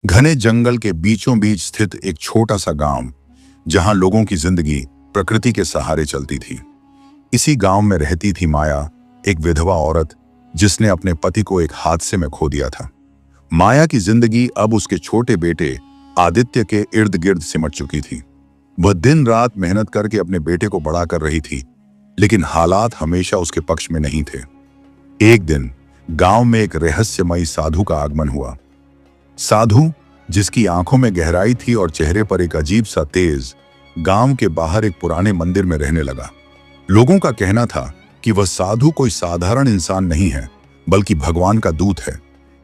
घने जंगल के बीचों बीच स्थित एक छोटा सा गांव, जहां लोगों की जिंदगी प्रकृति के सहारे चलती थी। इसी गांव में रहती थी माया, एक विधवा औरत जिसने अपने पति को एक हादसे में खो दिया था। माया की जिंदगी अब उसके छोटे बेटे आदित्य के इर्द गिर्द सिमट चुकी थी। वह दिन रात मेहनत करके अपने बेटे को बड़ा कर रही थी, लेकिन हालात हमेशा उसके पक्ष में नहीं थे। एक दिन गांव में एक रहस्यमयी साधु का आगमन हुआ। साधु, जिसकी आंखों में गहराई थी और चेहरे पर एक अजीब सा तेज, गांव के बाहर एक पुराने मंदिर में रहने लगा। लोगों का कहना था कि वह साधु कोई साधारण इंसान नहीं है, बल्कि भगवान का दूत है,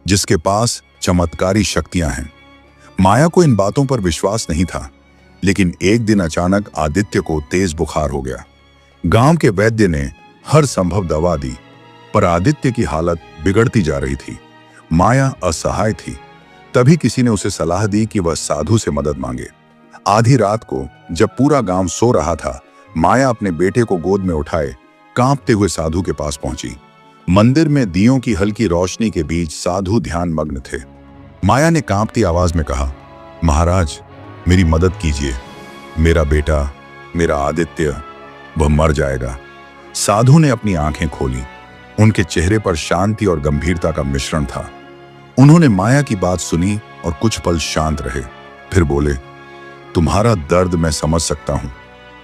जिसके पास चमत्कारी शक्तियां हैं। माया को इन बातों पर विश्वास नहीं था, लेकिन एक दिन अचानक आदित्य को तेज बुखार हो गया। गांव के वैद्य ने हर संभव दवा दी, पर आदित्य की हालत बिगड़ती जा रही थी। माया असहाय थी। तभी किसी ने उसे सलाह दी कि वह साधु से मदद मांगे। आधी रात को जब पूरा गांव सो रहा था, माया अपने बेटे को गोद में उठाए कांपते हुए साधु के पास पहुंची। मंदिर में दियों की हल्की रोशनी के बीच साधु ध्यान मग्न थे। माया ने कांपती आवाज में कहा, महाराज, मेरी मदद कीजिए। मेरा बेटा, मेरा आदित्य, वह मर जाएगा। साधु ने अपनी आंखें खोली। उनके चेहरे पर शांति और गंभीरता का मिश्रण था। उन्होंने माया की बात सुनी और कुछ पल शांत रहे, फिर बोले, तुम्हारा दर्द मैं समझ सकता हूं,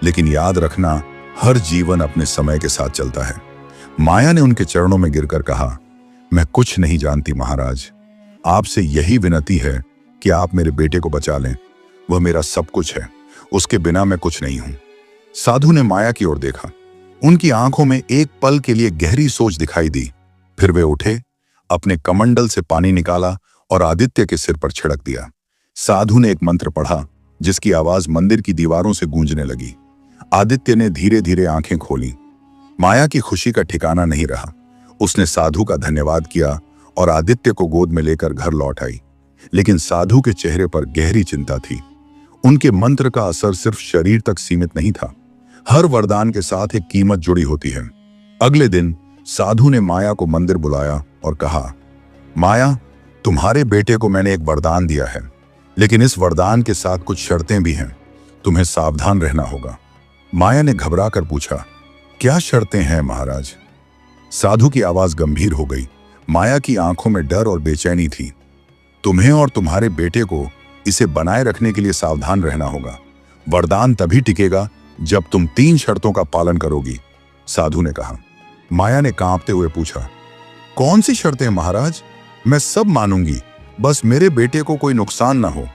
लेकिन याद रखना, हर जीवन अपने समय के साथ चलता है। माया ने उनके चरणों में गिरकर कहा, मैं कुछ नहीं जानती महाराज, आपसे यही विनती है कि आप मेरे बेटे को बचा लें। वह मेरा सब कुछ है, उसके बिना मैं कुछ नहीं हूं। साधु ने माया की ओर देखा। उनकी आंखों में एक पल के लिए गहरी सोच दिखाई दी। फिर वे उठे, अपने कमंडल से पानी निकाला और आदित्य के सिर पर छिड़क दिया। साधु ने एक मंत्र पढ़ा, जिसकी आवाज मंदिर की दीवारों से गूंजने लगी। आदित्य ने धीरे धीरे आंखें खोली। माया की खुशी का ठिकाना नहीं रहा। उसने साधु का धन्यवाद किया और आदित्य को गोद में लेकर घर लौट आई। लेकिन साधु के चेहरे पर गहरी चिंता थी। उनके मंत्र का असर सिर्फ शरीर तक सीमित नहीं था। हर वरदान के साथ एक कीमत जुड़ी होती है। अगले दिन साधु ने माया को मंदिर बुलाया और कहा, माया, तुम्हारे बेटे को मैंने एक वरदान दिया है, लेकिन इस वरदान के साथ कुछ शर्तें भी हैं। तुम्हें सावधान रहना होगा। माया ने घबरा कर पूछा, क्या शर्तें हैं महाराज? साधु की आवाज गंभीर हो गई। माया की आंखों में डर और बेचैनी थी। तुम्हें और तुम्हारे बेटे को इसे बनाए रखने के लिए सावधान रहना होगा। वरदान तभी टिकेगा जब तुम 3 शर्तों का पालन करोगी, साधु ने कहा। माया ने कांपते हुए पूछा, कौन सी शर्तें महाराज? मैं सब मानूंगी, बस मेरे बेटे को कोई नुकसान ना हो।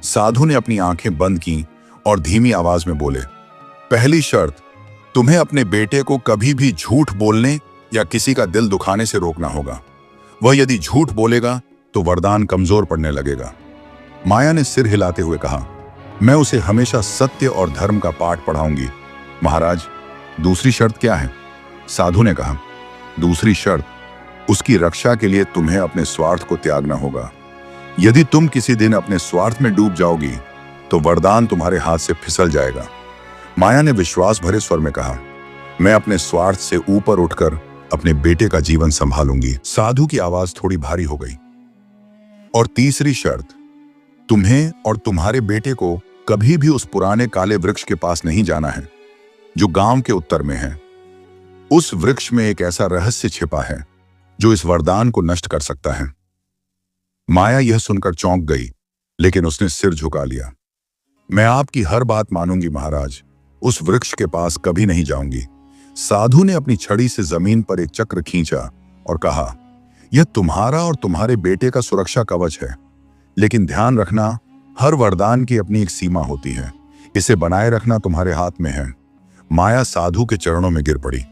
साधु ने अपनी आंखें बंद की और धीमी आवाज में बोले, पहली शर्त, तुम्हें अपने बेटे को कभी भी झूठ बोलने या किसी का दिल दुखाने से रोकना होगा। वह यदि झूठ बोलेगा तो वरदान कमजोर पड़ने लगेगा। माया ने सिर हिलाते हुए कहा, मैं उसे हमेशा सत्य और धर्म का पाठ पढ़ाऊंगी। महाराज, दूसरी शर्त क्या है? साधु ने कहा, दूसरी शर्त, उसकी रक्षा के लिए तुम्हें अपने स्वार्थ को त्यागना होगा। यदि तुम किसी दिन अपने स्वार्थ में डूब जाओगी तो वरदान तुम्हारे हाथ से फिसल जाएगा। माया ने विश्वास भरे स्वर में कहा, मैं अपने स्वार्थ से ऊपर उठकर अपने बेटे का जीवन संभालूंगी। साधु की आवाज थोड़ी भारी हो गई। और तीसरी शर्त, तुम्हें और तुम्हारे बेटे को कभी भी उस पुराने काले वृक्ष के पास नहीं जाना है, जो गांव के उत्तर में है। उस वृक्ष में एक ऐसा रहस्य छिपा है जो इस वरदान को नष्ट कर सकता है। माया यह सुनकर चौंक गई, लेकिन उसने सिर झुका लिया। मैं आपकी हर बात मानूंगी महाराज, उस वृक्ष के पास कभी नहीं जाऊंगी। साधु ने अपनी छड़ी से जमीन पर एक चक्र खींचा और कहा, यह तुम्हारा और तुम्हारे बेटे का सुरक्षा कवच है, लेकिन ध्यान रखना, हर वरदान की अपनी एक सीमा होती है। इसे बनाए रखना तुम्हारे हाथ में है। माया साधु के चरणों में गिर पड़ी।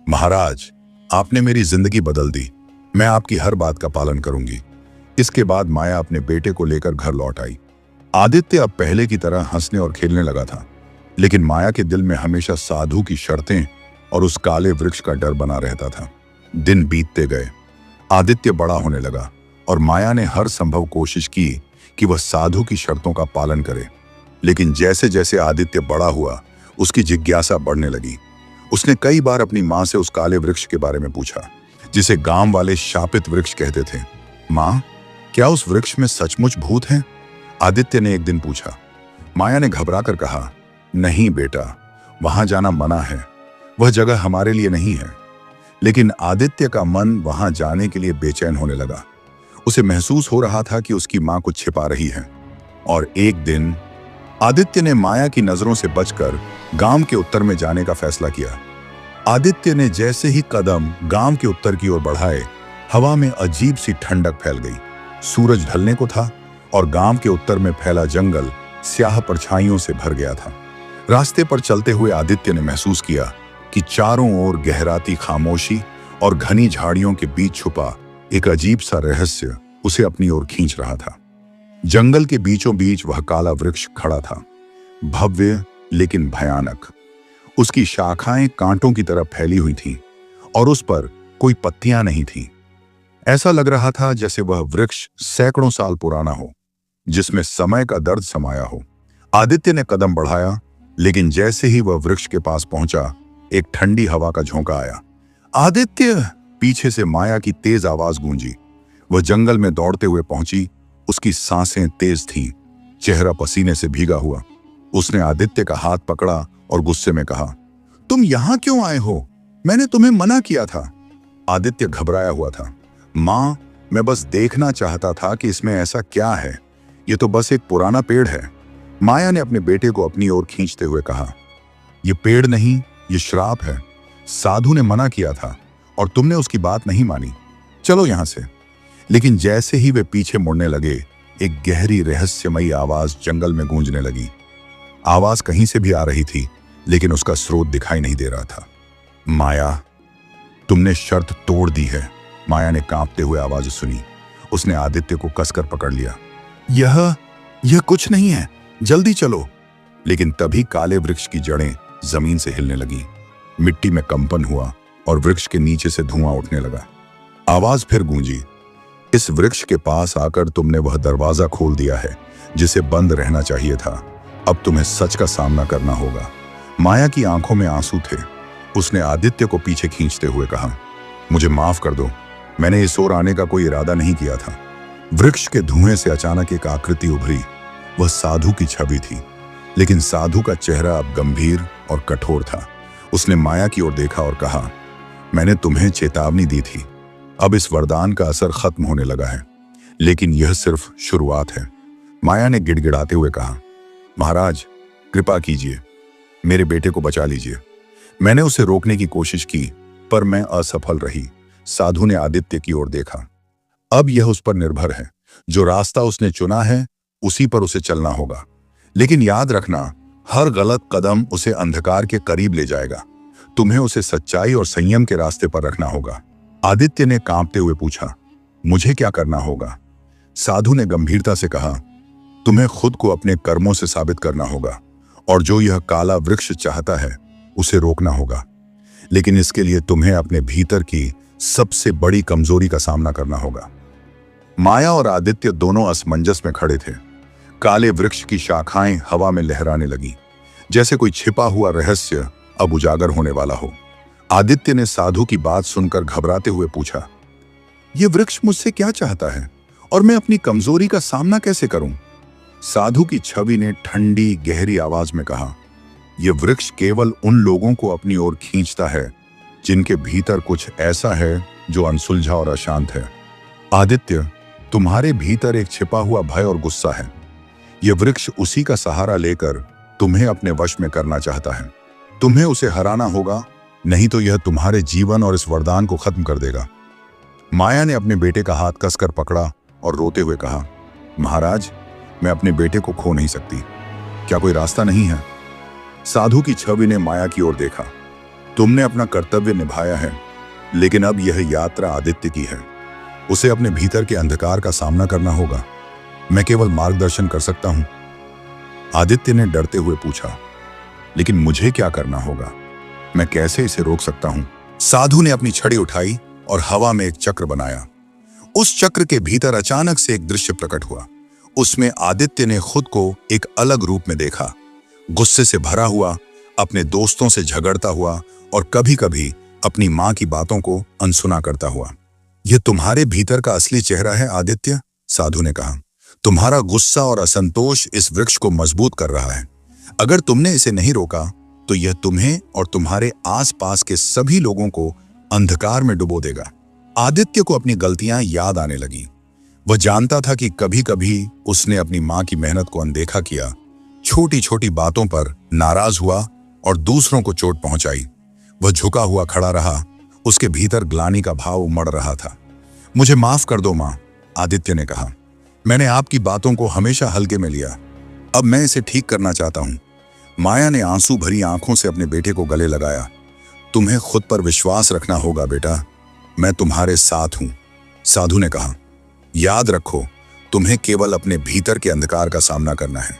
महाराज, आपने मेरी जिंदगी बदल दी। मैं आपकी हर बात का पालन करूंगी। इसके बाद माया अपने बेटे को लेकर घर लौट आई। आदित्य अब पहले की तरह हंसने और खेलने लगा था, लेकिन माया के दिल में हमेशा साधु की शर्तें और उस काले वृक्ष का डर बना रहता था। दिन बीतते गए। आदित्य बड़ा होने लगा और माया ने हर संभव कोशिश की कि वह साधु की शर्तों का पालन करे। लेकिन जैसे जैसे आदित्य बड़ा हुआ, उसकी जिज्ञासा बढ़ने लगी। उसने कई बार अपनी मां से उस काले वृक्ष के बारे में पूछा, जिसे गांव वाले शापित वृक्ष कहते थे। मां, क्या उस वृक्ष में सचमुच भूत हैं? आदित्य ने एक दिन पूछा। माया ने घबराकर कहा, नहीं बेटा, वहां जाना मना है, वह जगह हमारे लिए नहीं है। लेकिन आदित्य का मन वहां जाने के लिए बेचैन होने लगा। उसे महसूस हो रहा था कि उसकी मां कुछ छिपा रही है। और एक दिन आदित्य ने माया की नजरों से बचकर गांव के उत्तर में जाने का फैसला किया। आदित्य ने जैसे ही कदम गांव के उत्तर की ओर बढ़ाए, हवा में अजीब सी ठंडक फैल गई। सूरज ढलने को था और गांव के उत्तर में फैला जंगल स्याह परछाइयों से भर गया था। रास्ते पर चलते हुए आदित्य ने महसूस किया कि चारों ओर गहराती खामोशी और घनी झाड़ियों के बीच छुपा एक अजीब सा रहस्य उसे अपनी ओर खींच रहा था। जंगल के बीचों बीच वह काला वृक्ष खड़ा था, भव्य लेकिन भयानक। उसकी शाखाएं कांटों की तरह फैली हुई थीं और उस पर कोई पत्तियां नहीं थीं। ऐसा लग रहा था जैसे वह वृक्ष सैकड़ों साल पुराना हो, जिसमें समय का दर्द समाया हो। आदित्य ने कदम बढ़ाया, लेकिन जैसे ही वह वृक्ष के पास पहुंचा, एक ठंडी हवा का झोंका आया। आदित्य! पीछे से माया की तेज आवाज गूंजी। वह जंगल में दौड़ते हुए पहुंची। उसकी सांसें तेज थीं, चेहरा पसीने से भीगा हुआ। उसने आदित्य का हाथ पकड़ा और गुस्से में कहा, तुम यहां क्यों आए हो? मैंने तुम्हें मना किया था। आदित्य घबराया हुआ था। मां, मैं बस देखना चाहता था कि इसमें ऐसा क्या है। ये तो बस एक पुराना पेड़ है। माया ने अपने बेटे को अपनी ओर खींचते हुए कहा, यह पेड़ नहीं, ये श्राप है। साधु ने मना किया था और तुमने उसकी बात नहीं मानी। चलो यहां से। लेकिन जैसे ही वे पीछे मुड़ने लगे, एक गहरी रहस्यमयी आवाज जंगल में गूंजने लगी। आवाज कहीं से भी आ रही थी, लेकिन उसका स्रोत दिखाई नहीं दे रहा था। माया, तुमने शर्त तोड़ दी है। माया ने कांपते हुए आवाज सुनी। उसने आदित्य को कसकर पकड़ लिया। यह कुछ नहीं है, जल्दी चलो। लेकिन तभी काले वृक्ष की जड़ें जमीन से हिलने लगी। मिट्टी में कंपन हुआ और वृक्ष के नीचे से धुआं उठने लगा। आवाज फिर गूंजी, इस वृक्ष के पास आकर तुमने वह दरवाजा खोल दिया है जिसे बंद रहना चाहिए था। अब तुम्हें सच का सामना करना होगा। माया की आंखों में आंसू थे। उसने आदित्य को पीछे खींचते हुए कहा, मुझे माफ कर दो, मैंने इस ओर आने का कोई इरादा नहीं किया था। वृक्ष के धुएं से अचानक एक आकृति उभरी। वह साधु की छवि थी, लेकिन साधु का चेहरा अब गंभीर और कठोर था। उसने माया की ओर देखा और कहा, मैंने तुम्हें चेतावनी दी थी। अब इस वरदान का असर खत्म होने लगा है, लेकिन यह सिर्फ शुरुआत है। माया ने गिड़गिड़ाते हुए कहा, महाराज, कृपा कीजिए, मेरे बेटे को बचा लीजिए। मैंने उसे रोकने की कोशिश की, पर मैं असफल रही। साधु ने आदित्य की ओर देखा। अब यह उस पर निर्भर है। जो रास्ता उसने चुना है, उसी पर उसे चलना होगा। लेकिन याद रखना, हर गलत कदम उसे अंधकार के करीब ले जाएगा। तुम्हें उसे सच्चाई और संयम के रास्ते पर रखना होगा। आदित्य ने कांपते हुए पूछा, मुझे क्या करना होगा? साधु ने गंभीरता से कहा, तुम्हें खुद को अपने कर्मों से साबित करना होगा और जो यह काला वृक्ष चाहता है उसे रोकना होगा। लेकिन इसके लिए तुम्हें अपने भीतर की सबसे बड़ी कमजोरी का सामना करना होगा। माया और आदित्य दोनों असमंजस में खड़े थे। काले वृक्ष की शाखाएं हवा में लहराने लगी, जैसे कोई छिपा हुआ रहस्य अब उजागर होने वाला हो। आदित्य ने साधु की बात सुनकर घबराते हुए पूछा, यह वृक्ष मुझसे क्या चाहता है और मैं अपनी कमजोरी का सामना कैसे करूं? साधु की छवि ने ठंडी गहरी आवाज में कहा, यह वृक्ष केवल उन लोगों को अपनी ओर खींचता है जिनके भीतर कुछ ऐसा है जो अनसुलझा और अशांत है। आदित्य, तुम्हारे भीतर एक छिपा हुआ भय और गुस्सा है। यह वृक्ष उसी का सहारा लेकर तुम्हें अपने वश में करना चाहता है। तुम्हें उसे हराना होगा, नहीं तो यह तुम्हारे जीवन और इस वरदान को खत्म कर देगा। माया ने अपने बेटे का हाथ कसकर पकड़ा और रोते हुए कहा, महाराज, मैं अपने बेटे को खो नहीं सकती। क्या कोई रास्ता नहीं है? साधु की छवि ने माया की ओर देखा। तुमने अपना कर्तव्य निभाया है, लेकिन अब यह यात्रा आदित्य की है। उसे अपने भीतर के अंधकार का सामना करना होगा। मैं केवल मार्गदर्शन कर सकता हूं। आदित्य ने डरते हुए पूछा, लेकिन मुझे क्या करना होगा? मैं कैसे इसे रोक सकता हूं? साधु ने अपनी छड़ी उठाई और हवा में एक चक्र बनाया। उस चक्र के भीतर अचानक से एक दृश्य प्रकट हुआ। उसमें आदित्य ने खुद को एक अलग रूप में देखा, गुस्से से भरा हुआ, अपने दोस्तों से झगड़ता हुआ और कभी-कभी अपनी मां की बातों को अनसुना करता हुआ। यह तुम्हारे भीतर का असली चेहरा है आदित्य? साधु ने कहा। तुम्हारा गुस्सा और असंतोष इस वृक्ष को मजबूत कर रहा है। अगर तुमने इसे नहीं रोका तो यह तुम्हें और तुम्हारे आसपास के सभी लोगों को अंधकार में डुबो देगा। आदित्य को अपनी गलतियां याद आने लगी। वह जानता था कि कभी कभी उसने अपनी मां की मेहनत को अनदेखा किया, छोटी छोटी बातों पर नाराज हुआ और दूसरों को चोट पहुंचाई। वह झुका हुआ खड़ा रहा, उसके भीतर ग्लानि का भाव उमड़ रहा था। मुझे माफ कर दो मां, आदित्य ने कहा। मैंने आपकी बातों को हमेशा हल्के में लिया। अब मैं इसे ठीक करना चाहता हूं। माया ने आंसू भरी आंखों से अपने बेटे को गले लगाया। तुम्हें खुद पर विश्वास रखना होगा बेटा, मैं तुम्हारे साथ हूं, साधु ने कहा। याद रखो, तुम्हें केवल अपने भीतर के अंधकार का सामना करना है।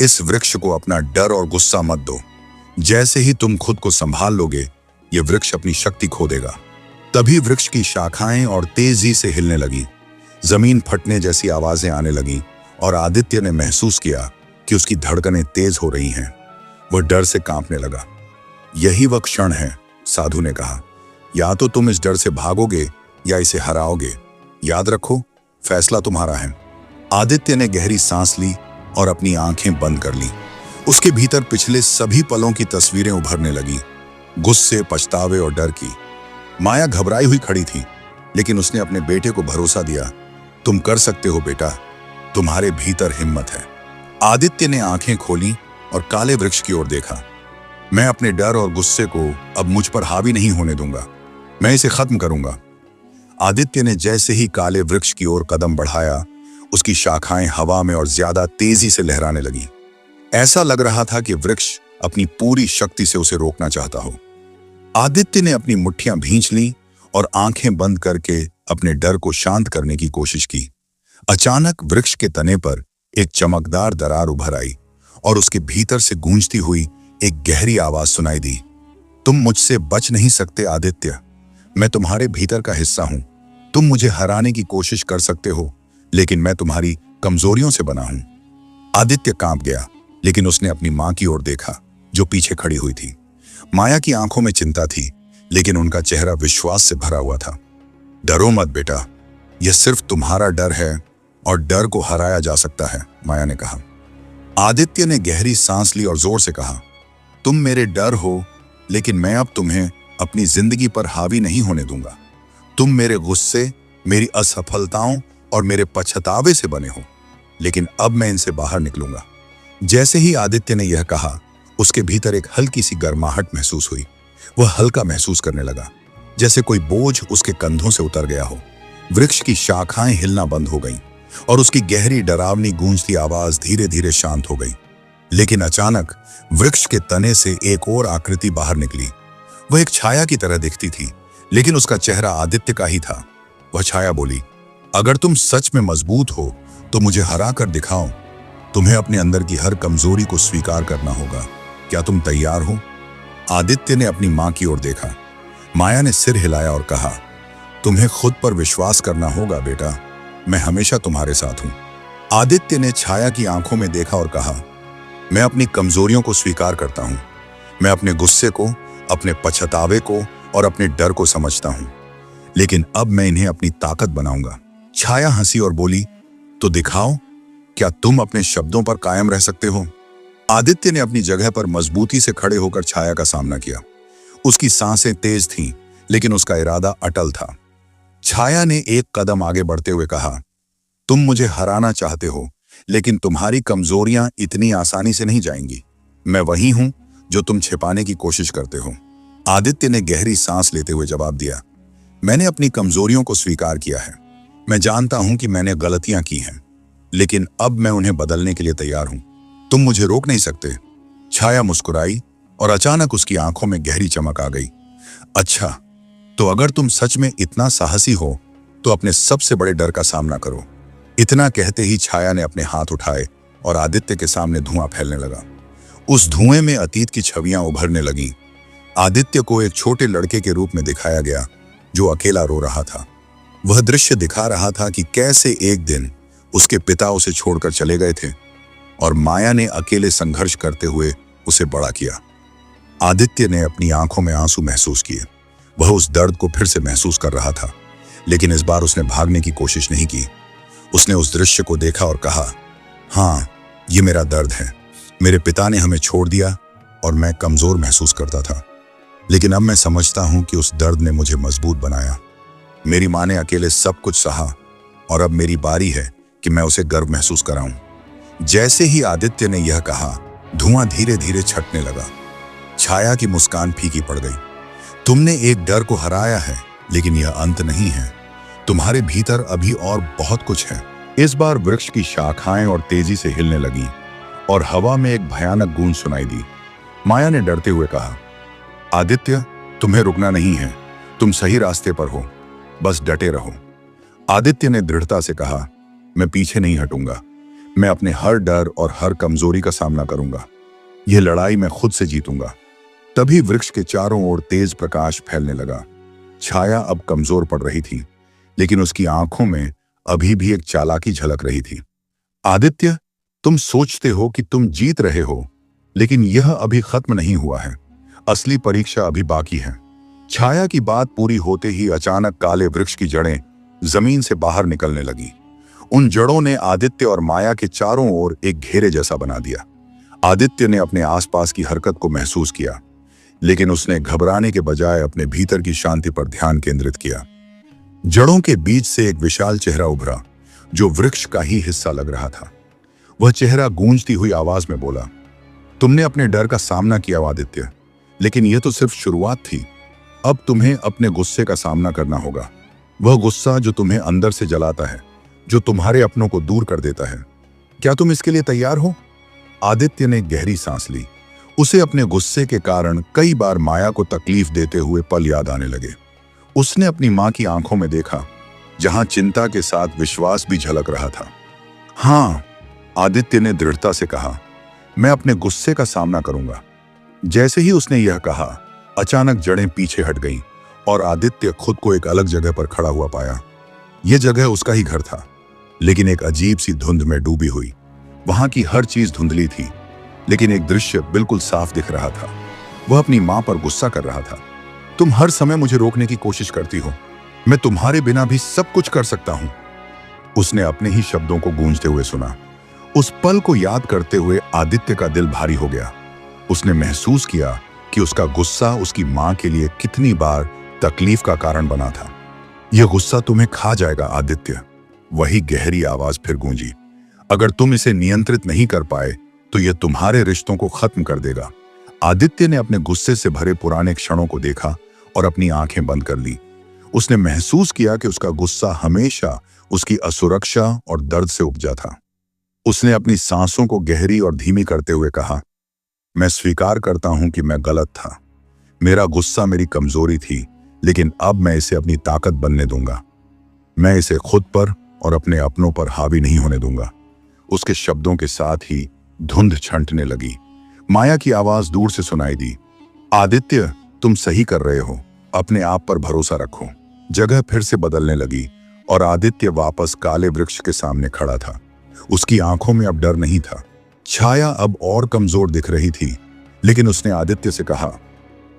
इस वृक्ष को अपना डर और गुस्सा मत दो। जैसे ही तुम खुद को संभाल लोगे, यह वृक्ष अपनी शक्ति खो देगा। तभी वृक्ष की शाखाएं और तेजी से हिलने लगी। जमीन फटने जैसी आवाजें आने लगी और आदित्य ने महसूस किया कि उसकी धड़कनें तेज हो रही हैं। वह डर से कांपने लगा। यही वह क्षण है, साधु ने कहा। या तो तुम इस डर से भागोगे या इसे हराओगे। याद रखो, फैसला तुम्हारा है। आदित्य ने गहरी सांस ली और अपनी आंखें बंद कर ली। उसके भीतर पिछले सभी पलों की तस्वीरें उभरने लगी, गुस्से, पछतावे और डर की। माया घबराई हुई खड़ी थी, लेकिन उसने अपने बेटे को भरोसा दिया। तुम कर सकते हो बेटा, तुम्हारे भीतर हिम्मत है। आदित्य ने आंखें खोली और काले वृक्ष की ओर देखा। मैं अपने डर और गुस्से को अब मुझ पर हावी नहीं होने दूंगा, मैं इसे खत्म करूंगा। आदित्य ने जैसे ही काले वृक्ष की ओर कदम बढ़ाया, उसकी शाखाएं हवा में और ज्यादा तेजी से लहराने लगी। ऐसा लग रहा था कि वृक्ष अपनी पूरी शक्ति से उसे रोकना चाहता हो। आदित्य ने अपनी मुट्ठियां भींच लीं और आंखें बंद करके अपने डर को शांत करने की कोशिश की। अचानक वृक्ष के तने पर एक चमकदार दरार उभर आई और उसके भीतर से गूंजती हुई एक गहरी आवाज सुनाई दी। तुम मुझसे बच नहीं सकते आदित्य, मैं तुम्हारे भीतर का हिस्सा हूं। तुम मुझे हराने की कोशिश कर सकते हो, लेकिन मैं तुम्हारी कमजोरियों से बना हूं। आदित्य कांप गया, लेकिन उसने अपनी मां की ओर देखा, जो पीछे खड़ी हुई थी। माया की आंखों में चिंता थी, लेकिन उनका चेहरा विश्वास से भरा हुआ था। डरो मत बेटा, यह सिर्फ तुम्हारा डर है और डर को हराया जा सकता है, माया ने कहा। आदित्य ने गहरी सांस ली और जोर से कहा, तुम मेरे डर हो, लेकिन मैं अब तुम्हें अपनी जिंदगी पर हावी नहीं होने दूंगा। तुम मेरे गुस्से, मेरी असफलताओं और मेरे पछतावे से बने हो, लेकिन अब मैं इनसे बाहर निकलूंगा। जैसे ही आदित्य ने यह कहा, उसके भीतर एक हल्की सी गर्माहट महसूस हुई। वह हल्का महसूस करने लगा, जैसे कोई बोझ उसके कंधों से उतर गया हो। वृक्ष की शाखाएं हिलना बंद हो गईं और उसकी गहरी डरावनी गूंजती आवाज धीरे धीरे शांत हो गई। लेकिन अचानक वृक्ष के तने से एक और आकृति बाहर निकली। वह एक छाया की तरह दिखती थी, लेकिन उसका चेहरा आदित्य का ही था। वह छाया बोली, अगर तुम सच में मजबूत हो तो मुझे हरा कर दिखाओ। तुम्हें अपने अंदर की हर कमजोरी को स्वीकार करना होगा। क्या तुम तैयार हो? आदित्य ने अपनी मां की ओर देखा। माया ने सिर हिलाया और कहा, तुम्हें खुद पर विश्वास करना होगा बेटा, मैं हमेशा तुम्हारे साथ हूं। आदित्य ने छाया की आंखों में देखा और कहा, मैं अपनी कमजोरियों को स्वीकार करता हूं। मैं अपने गुस्से को, अपने पछतावे को और अपने डर को समझता हूं, लेकिन अब मैं इन्हें अपनी ताकत बनाऊंगा। छाया हंसी और बोली, तो दिखाओ, क्या तुम अपने शब्दों पर कायम रह सकते हो? आदित्य ने अपनी जगह पर मजबूती से खड़े होकर छाया का सामना किया। उसकी सांसें तेज थीं, लेकिन उसका इरादा अटल था। छाया ने एक कदम आगे बढ़ते हुए कहा, तुम मुझे हराना चाहते हो, लेकिन तुम्हारी कमजोरियां इतनी आसानी से नहीं जाएंगी। मैं वही हूं जो तुम छिपाने की कोशिश करते हो। आदित्य ने गहरी सांस लेते हुए जवाब दिया, मैंने अपनी कमजोरियों को स्वीकार किया है। मैं जानता हूं कि मैंने गलतियां की हैं, लेकिन अब मैं उन्हें बदलने के लिए तैयार हूं। तुम मुझे रोक नहीं सकते। छाया मुस्कुराई और अचानक उसकी आंखों में गहरी चमक आ गई। अच्छा, तो अगर तुम सच में इतना साहसी हो तो अपने सबसे बड़े डर का सामना करो। इतना कहते ही छाया ने अपने हाथ उठाए और आदित्य के सामने धुआं फैलने लगा। उस धुएं में अतीत की छवियां उभरने लगीं। आदित्य को एक छोटे लड़के के रूप में दिखाया गया जो अकेला रो रहा था। वह दृश्य दिखा रहा था कि कैसे एक दिन उसके पिता उसे छोड़कर चले गए थे और माया ने अकेले संघर्ष करते हुए उसे बड़ा किया। आदित्य ने अपनी आंखों में आंसू महसूस किए। वह उस दर्द को फिर से महसूस कर रहा था, लेकिन इस बार उसने भागने की कोशिश नहीं की। उसने उस दृश्य को देखा और कहा, हाँ, ये मेरा दर्द है। मेरे पिता ने हमें छोड़ दिया और मैं कमजोर महसूस करता था, लेकिन अब मैं समझता हूं कि उस दर्द ने मुझे मजबूत बनाया। मेरी माँ ने अकेले सब कुछ सहा और अब मेरी बारी है कि मैं उसे गर्व महसूस कराऊं। जैसे ही आदित्य ने यह कहा, धुआं धीरे धीरे छटने लगा। छाया की मुस्कान फीकी पड़ गई। तुमने एक डर को हराया है, लेकिन यह अंत नहीं है। तुम्हारे भीतर अभी और बहुत कुछ है। इस बार वृक्ष की शाखाएं और तेजी से हिलने लगीं और हवा में एक भयानक गूंज सुनाई दी। माया ने डरते हुए कहा, आदित्य, तुम्हें रुकना नहीं है। तुम सही रास्ते पर हो, बस डटे रहो। आदित्य ने दृढ़ता से कहा, मैं पीछे नहीं हटूंगा। मैं अपने हर डर और हर कमजोरी का सामना करूंगा। यह लड़ाई मैं खुद से जीतूंगा। तभी वृक्ष के चारों ओर तेज प्रकाश फैलने लगा। छाया अब कमजोर पड़ रही थी, लेकिन उसकी आंखों में अभी भी एक चालाकी झलक रही थी। आदित्य, तुम सोचते हो कि तुम जीत रहे हो, लेकिन यह अभी खत्म नहीं हुआ है। असली परीक्षा अभी बाकी है। छाया की बात पूरी होते ही अचानक काले वृक्ष की जड़ें जमीन से बाहर निकलने लगी। उन जड़ों ने आदित्य और माया के चारों ओर एक घेरे जैसा बना दिया। आदित्य ने अपने आसपास की हरकत को महसूस किया, लेकिन उसने घबराने के बजाय अपने भीतर की शांति पर ध्यान केंद्रित किया। जड़ों के बीच से एक विशाल चेहरा उभरा, जो वृक्ष का ही हिस्सा लग रहा था। वह चेहरा गूंजती हुई आवाज में बोला, तुमने अपने डर का सामना किया आदित्य, लेकिन यह तो सिर्फ शुरुआत थी। अब तुम्हें अपने गुस्से का सामना करना होगा। वह गुस्सा जो तुम्हें अंदर से जलाता है, जो तुम्हारे अपनों को दूर कर देता है। क्या तुम इसके लिए तैयार हो? आदित्य ने गहरी सांस ली। उसे अपने गुस्से के कारण कई बार माया को तकलीफ देते हुए पल याद आने लगे। उसने अपनी मां की आंखों में देखा, जहां चिंता के साथ विश्वास भी झलक रहा था। हाँ, आदित्य ने दृढ़ता से कहा, मैं अपने गुस्से का सामना करूंगा। जैसे ही उसने यह कहा, अचानक जड़ें पीछे हट गईं और आदित्य खुद को एक अलग जगह पर खड़ा हुआ पाया। यह जगह उसका ही घर था, लेकिन एक अजीब सी धुंध में डूबी हुई। वहां की हर चीज धुंधली थी, लेकिन एक दृश्य बिल्कुल साफ दिख रहा था। वह अपनी मां पर गुस्सा कर रहा था। तुम हर समय मुझे रोकने की कोशिश करती हो। मैं तुम्हारे बिना भी सब कुछ कर सकता हूं। उसने अपने ही शब्दों को गूंजते हुए सुना। उस पल को याद करते हुए आदित्य का दिल भारी हो गया। उसने महसूस किया कि उसका गुस्सा उसकी मां के लिए कितनी बार तकलीफ का कारण बना था। यह गुस्सा तुम्हें खा जाएगा आदित्य। वही गहरी आवाज फिर गूंजी। अगर तुम इसे नियंत्रित नहीं कर पाए तो यह तुम्हारे रिश्तों को खत्म कर देगा। आदित्य ने अपने गुस्से से भरे पुराने क्षणों को देखा और अपनी आंखें बंद कर ली। उसने महसूस किया कि उसका गुस्सा हमेशा उसकी असुरक्षा और दर्द से उपजा था। उसने अपनी सांसों को गहरी और धीमी करते हुए कहा, मैं स्वीकार करता हूं कि मैं गलत था। मेरा गुस्सा मेरी कमजोरी थी, लेकिन अब मैं इसे अपनी ताकत बनने दूंगा। मैं इसे खुद पर और अपने अपनों पर हावी नहीं होने दूंगा। उसके शब्दों के साथ ही धुंध छंटने लगी। माया की आवाज दूर से सुनाई दी, आदित्य, तुम सही कर रहे हो। अपने आप पर भरोसा रखो। जगह फिर से बदलने लगी और आदित्य वापस काले वृक्ष के सामने खड़ा था। उसकी आंखों में अब डर नहीं था। छाया अब और कमजोर दिख रही थी, लेकिन उसने आदित्य से कहा,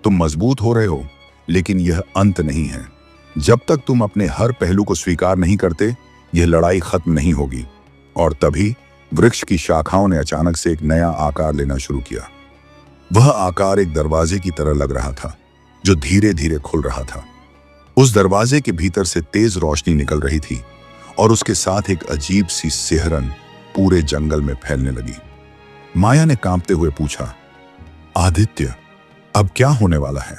तुम मजबूत हो रहे हो, लेकिन यह अंत नहीं है। जब तक तुम अपने हर पहलू को स्वीकार नहीं करते, यह लड़ाई खत्म नहीं होगी। और तभी वृक्ष की शाखाओं ने अचानक से एक नया आकार लेना शुरू किया। वह आकार एक दरवाजे की तरह लग रहा था, जो धीरे धीरे खुल रहा था। उस दरवाजे के भीतर से तेज रोशनी निकल रही थी और उसके साथ एक अजीब सी सिहरन पूरे जंगल में फैलने लगी। माया ने कांपते हुए पूछा, आदित्य, अब क्या होने वाला है?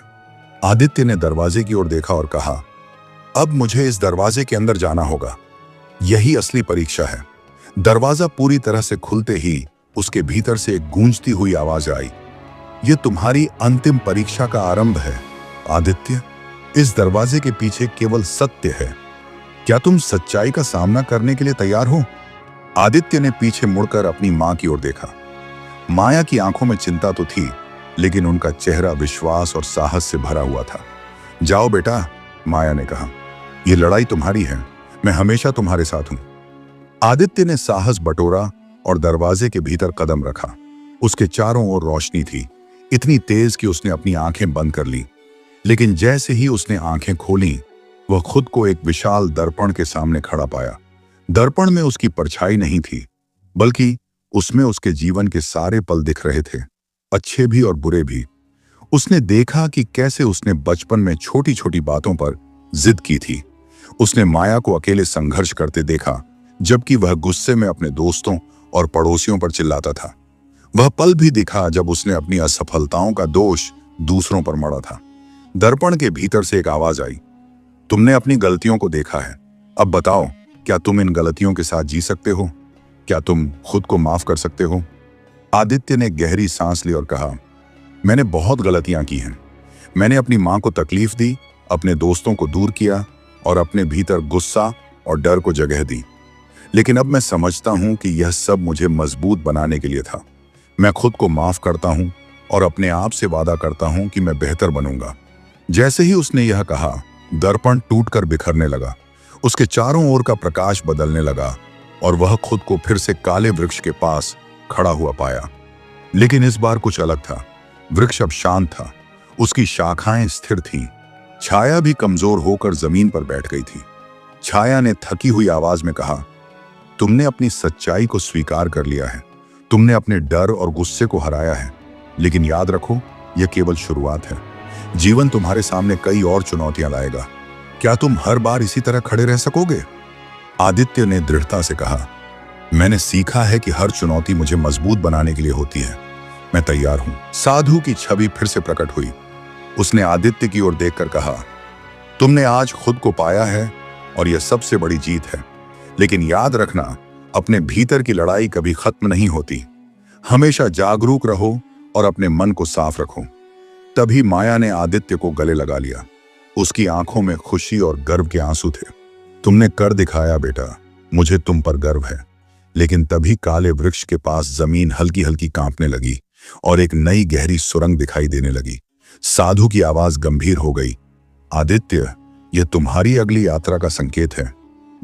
आदित्य ने दरवाजे की ओर देखा और कहा, अब मुझे इस दरवाजे के अंदर जाना होगा। यही असली परीक्षा है। दरवाजा पूरी तरह से खुलते ही उसके भीतर से एक गूंजती हुई आवाज आई, यह तुम्हारी अंतिम परीक्षा का आरंभ है आदित्य। इस दरवाजे के पीछे केवल सत्य है। क्या तुम सच्चाई का सामना करने के लिए तैयार हो? आदित्य ने पीछे मुड़कर अपनी मां की ओर देखा। माया की आंखों में चिंता तो थी, लेकिन उनका चेहरा विश्वास और साहस से भरा हुआ था। जाओ बेटा, माया ने कहा, यह लड़ाई तुम्हारी है। मैं हमेशा तुम्हारे साथ हूं। आदित्य ने साहस बटोरा और दरवाजे के भीतर कदम रखा। उसके चारों ओर रोशनी थी, इतनी तेज कि उसने अपनी आंखें बंद कर ली। लेकिन जैसे ही उसने आंखें खोलीं, वह खुद को एक विशाल दर्पण के सामने खड़ा पाया, दर्पण में उसकी परछाई नहीं थी, बल्कि उसमें उसके जीवन के सारे पल दिख रहे थे, अच्छे भी और बुरे भी। उसने देखा कि कैसे उसने बचपन में छोटी छोटी बातों पर जिद की थी। उसने माया को अकेले संघर्ष करते देखा, जबकि वह गुस्से में अपने दोस्तों और पड़ोसियों पर चिल्लाता था। वह पल भी दिखा जब उसने अपनी असफलताओं का दोष दूसरों पर मढ़ा था। दर्पण के भीतर से एक आवाज आई, तुमने अपनी गलतियों को देखा है, अब बताओ, क्या तुम इन गलतियों के साथ जी सकते हो? क्या तुम खुद को माफ कर सकते हो? आदित्य ने गहरी सांस ली और कहा, मैंने बहुत गलतियां की हैं। मैंने अपनी मां को तकलीफ दी, अपने दोस्तों को दूर किया और अपने भीतर गुस्सा और डर को जगह दी। लेकिन अब मैं समझता हूं कि यह सब मुझे मजबूत बनाने के लिए था। मैं खुद को माफ करता हूं और अपने आप से वादा करता हूं कि मैं बेहतर बनूंगा। जैसे ही उसने यह कहा, दर्पण टूटकर बिखरने लगा। उसके चारों ओर का प्रकाश बदलने लगा और वह खुद को फिर से काले वृक्ष के पास खड़ा हुआ पाया। लेकिन इस बार कुछ अलग था। वृक्ष अब शांत था, उसकी शाखाएं स्थिर थीं। छाया भी कमजोर होकर जमीन पर बैठ गई थी। छाया ने थकी हुई आवाज में कहा, तुमने अपनी सच्चाई को स्वीकार कर लिया है। तुमने अपने डर और गुस्से को हराया है। लेकिन याद रखो, यह केवल शुरुआत है। जीवन तुम्हारे सामने कई और चुनौतियां लाएगा। क्या तुम हर बार इसी तरह खड़े रह सकोगे? आदित्य ने दृढ़ता से कहा, मैंने सीखा है कि हर चुनौती मुझे मजबूत बनाने के लिए होती है। मैं तैयार हूं। साधु की छवि फिर से प्रकट हुई। उसने आदित्य की ओर देखकर कहा, तुमने आज खुद को पाया है और यह सबसे बड़ी जीत है। लेकिन याद रखना, अपने भीतर की लड़ाई कभी खत्म नहीं होती। हमेशा जागरूक रहो और अपने मन को साफ रखो। तभी माया ने आदित्य को गले लगा लिया। उसकी आंखों में खुशी और गर्व के आंसू थे। तुमने कर दिखाया बेटा, मुझे तुम पर गर्व है। लेकिन तभी काले वृक्ष के पास जमीन हल्की हल्की कांपने लगी और एक नई गहरी सुरंग दिखाई देने लगी। साधु की आवाज गंभीर हो गई, आदित्य, यह तुम्हारी अगली यात्रा का संकेत है।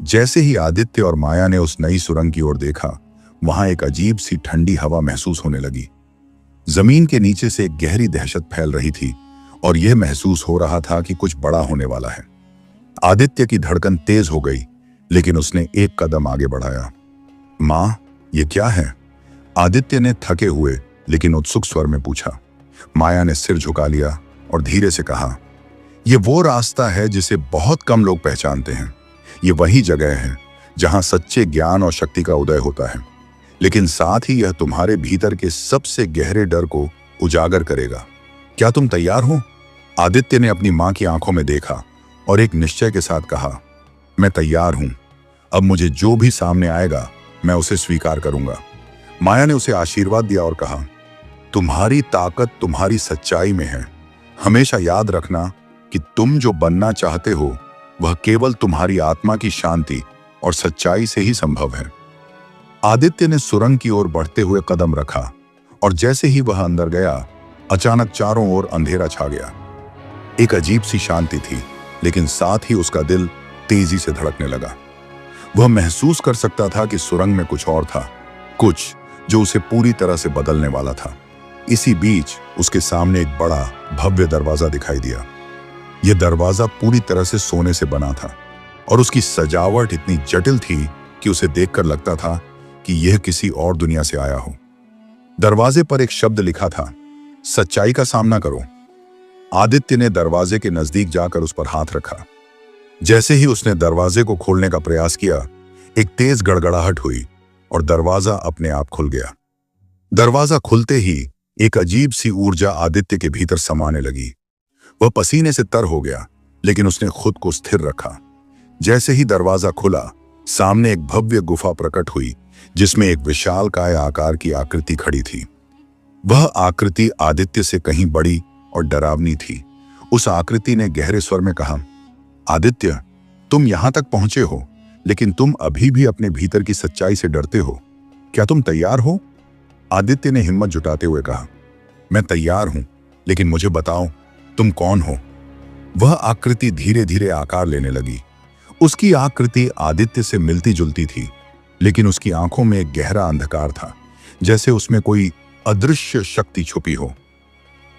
जैसे ही आदित्य और माया ने उस नई सुरंग की ओर देखा, वहां एक अजीब सी ठंडी हवा महसूस होने लगी। जमीन के नीचे से एक गहरी दहशत फैल रही थी और यह महसूस हो रहा था कि कुछ बड़ा होने वाला है। आदित्य की धड़कन तेज हो गई, लेकिन उसने एक कदम आगे बढ़ाया। मां, ये क्या है? आदित्य ने थके हुए लेकिन उत्सुक स्वर में पूछा। माया ने सिर झुका लिया और धीरे से कहा, यह वो रास्ता है जिसे बहुत कम लोग पहचानते हैं। ये वही जगह है जहां सच्चे ज्ञान और शक्ति का उदय होता है। लेकिन साथ ही यह तुम्हारे भीतर के सबसे गहरे डर को उजागर करेगा। क्या तुम तैयार हो? आदित्य ने अपनी मां की आंखों में देखा और एक निश्चय के साथ कहा, मैं तैयार हूं। अब मुझे जो भी सामने आएगा, मैं उसे स्वीकार करूंगा। माया ने उसे आशीर्वाद दिया और कहा, तुम्हारी ताकत तुम्हारी सच्चाई में है। हमेशा याद रखना कि तुम जो बनना चाहते हो, वह केवल तुम्हारी आत्मा की शांति और सच्चाई से ही संभव है। आदित्य ने सुरंग की ओर बढ़ते हुए कदम रखा और जैसे ही वह अंदर गया, अचानक चारों ओर अंधेरा छा गया। एक अजीब सी शांति थी, लेकिन साथ ही उसका दिल तेजी से धड़कने लगा। वह महसूस कर सकता था कि सुरंग में कुछ और था, कुछ जो उसे पूरी तरह से बदलने वाला था। इसी बीच उसके सामने एक बड़ा भव्य दरवाजा दिखाई दिया। यह दरवाजा पूरी तरह से सोने से बना था और उसकी सजावट इतनी जटिल थी कि उसे देखकर लगता था कि यह किसी और दुनिया से आया हो। दरवाजे पर एक शब्द लिखा था, सच्चाई का सामना करो। आदित्य ने दरवाजे के नजदीक जाकर उस पर हाथ रखा। जैसे ही उसने दरवाजे को खोलने का प्रयास किया, एक तेज गड़गड़ाहट हुई और दरवाजा अपने आप खुल गया। दरवाजा खुलते ही एक अजीब सी ऊर्जा आदित्य के भीतर समाने लगी। वह पसीने से तर हो गया, लेकिन उसने खुद को स्थिर रखा। जैसे ही दरवाजा खुला, सामने एक भव्य गुफा प्रकट हुई, जिसमें एक विशालकाय आकार की आकृति खड़ी थी। वह आकृति आदित्य से कहीं बड़ी और डरावनी थी। उस आकृति ने गहरे स्वर में कहा, आदित्य, तुम यहां तक पहुंचे हो, लेकिन तुम अभी भी अपने भीतर की सच्चाई से डरते हो। क्या तुम तैयार हो? आदित्य ने हिम्मत जुटाते हुए कहा, मैं तैयार हूं, लेकिन मुझे बताओ, तुम कौन हो? वह आकृति धीरे धीरे आकार लेने लगी। उसकी आकृति आदित्य से मिलती जुलती थी, लेकिन उसकी आंखों में एक गहरा अंधकार था, जैसे उसमें कोई अदृश्य शक्ति छुपी हो।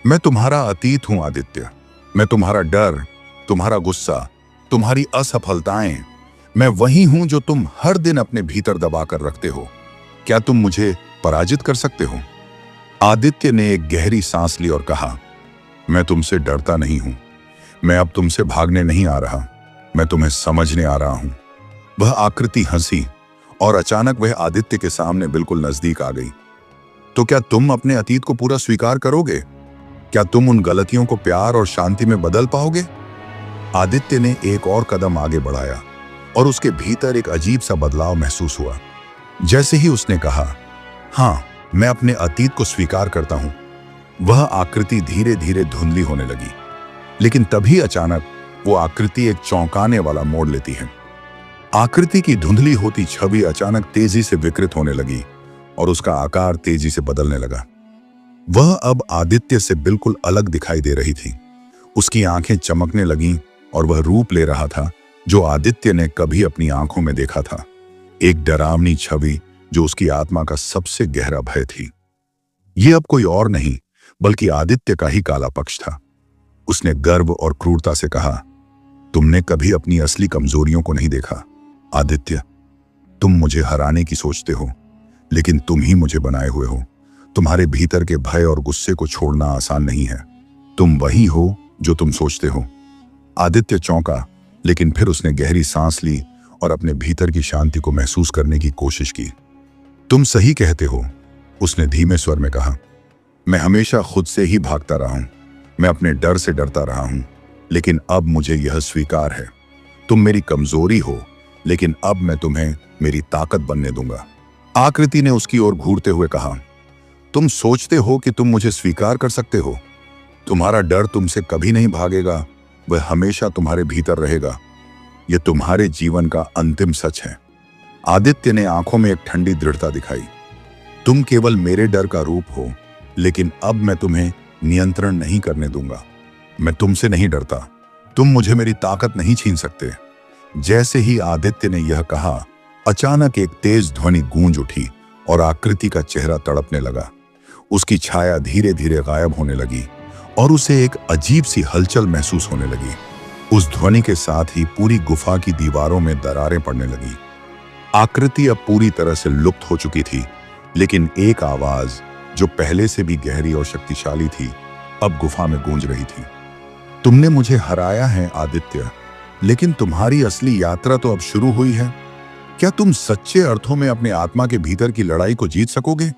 मैं तुम्हारा अतीत हूं आदित्य। मैं तुम्हारा डर, तुम्हारा गुस्सा, तुम्हारी असफलताएं, मैं वही हूं जो तुम हर दिन अपने भीतर दबाकर रखते हो। क्या तुम मुझे पराजित कर सकते हो? आदित्य ने एक गहरी सांस ली और कहा, मैं तुमसे डरता नहीं हूं। मैं अब तुमसे भागने नहीं आ रहा, मैं तुम्हें समझने आ रहा हूं। वह आकृति हंसी और अचानक वह आदित्य के सामने बिल्कुल नजदीक आ गई। तो क्या तुम अपने अतीत को पूरा स्वीकार करोगे? क्या तुम उन गलतियों को प्यार और शांति में बदल पाओगे? आदित्य ने एक और कदम आगे बढ़ाया और उसके भीतर एक अजीब सा बदलाव महसूस हुआ। जैसे ही उसने कहा, हाँ, मैं अपने अतीत को स्वीकार करता हूं, वह आकृति धीरे धीरे धुंधली होने लगी। लेकिन तभी अचानक वो आकृति एक चौंकाने वाला मोड़ लेती है। आकृति की धुंधली होती छवि अचानक तेजी से विकृत होने लगी और उसका आकार तेजी से बदलने लगा। वह अब आदित्य से बिल्कुल अलग दिखाई दे रही थी। उसकी आंखें चमकने लगीं और वह रूप ले रहा था जो आदित्य ने कभी अपनी आंखों में देखा था, एक डरावनी छवि जो उसकी आत्मा का सबसे गहरा भय थी। यह अब कोई और नहीं बल्कि आदित्य का ही काला पक्ष था। उसने गर्व और क्रूरता से कहा, तुमने कभी अपनी असली कमजोरियों को नहीं देखा आदित्य। तुम मुझे हराने की सोचते हो, लेकिन तुम ही मुझे बनाए हुए हो। तुम्हारे भीतर के भय और गुस्से को छोड़ना आसान नहीं है। तुम वही हो जो तुम सोचते हो। आदित्य चौंका, लेकिन फिर उसने गहरी सांस ली और अपने भीतर की शांति को महसूस करने की कोशिश की। तुम सही कहते हो, उसने धीमे स्वर में कहा। मैं हमेशा खुद से ही भागता रहा हूं। मैं अपने डर से डरता रहा हूं, लेकिन अब मुझे यह स्वीकार है। तुम मेरी कमजोरी हो, लेकिन अब मैं तुम्हें मेरी ताकत बनने दूंगा। आकृति ने उसकी ओर घूरते हुए कहा, तुम सोचते हो कि तुम मुझे स्वीकार कर सकते हो? तुम्हारा डर तुमसे कभी नहीं भागेगा, वह हमेशा तुम्हारे भीतर रहेगा। यह तुम्हारे जीवन का अंतिम सच है। आदित्य ने आंखों में एक ठंडी दृढ़ता दिखाई। तुम केवल मेरे डर का रूप हो, लेकिन अब मैं तुम्हें नियंत्रण नहीं करने दूंगा। मैं तुमसे नहीं डरता, तुम मुझे मेरी ताकत नहीं छीन सकते। जैसे ही आदित्य ने यह कहा, अचानक एक तेज ध्वनि गूंज उठी और आकृति का चेहरा तड़पने लगा। उसकी छाया धीरे धीरे गायब होने लगी और उसे एक अजीब सी हलचल महसूस होने लगी। उस ध्वनि के साथ ही पूरी गुफा की दीवारों में दरारें पड़ने लगी। आकृति अब पूरी तरह से लुप्त हो चुकी थी, लेकिन एक आवाज जो पहले से भी गहरी और शक्तिशाली थी, अब गुफा में गूंज रही थी। तुमने मुझे हराया है आदित्य, लेकिन तुम्हारी असली यात्रा तो अब शुरू हुई है। क्या तुम सच्चे अर्थों में अपने आत्मा के भीतर की लड़ाई को जीत सकोगे?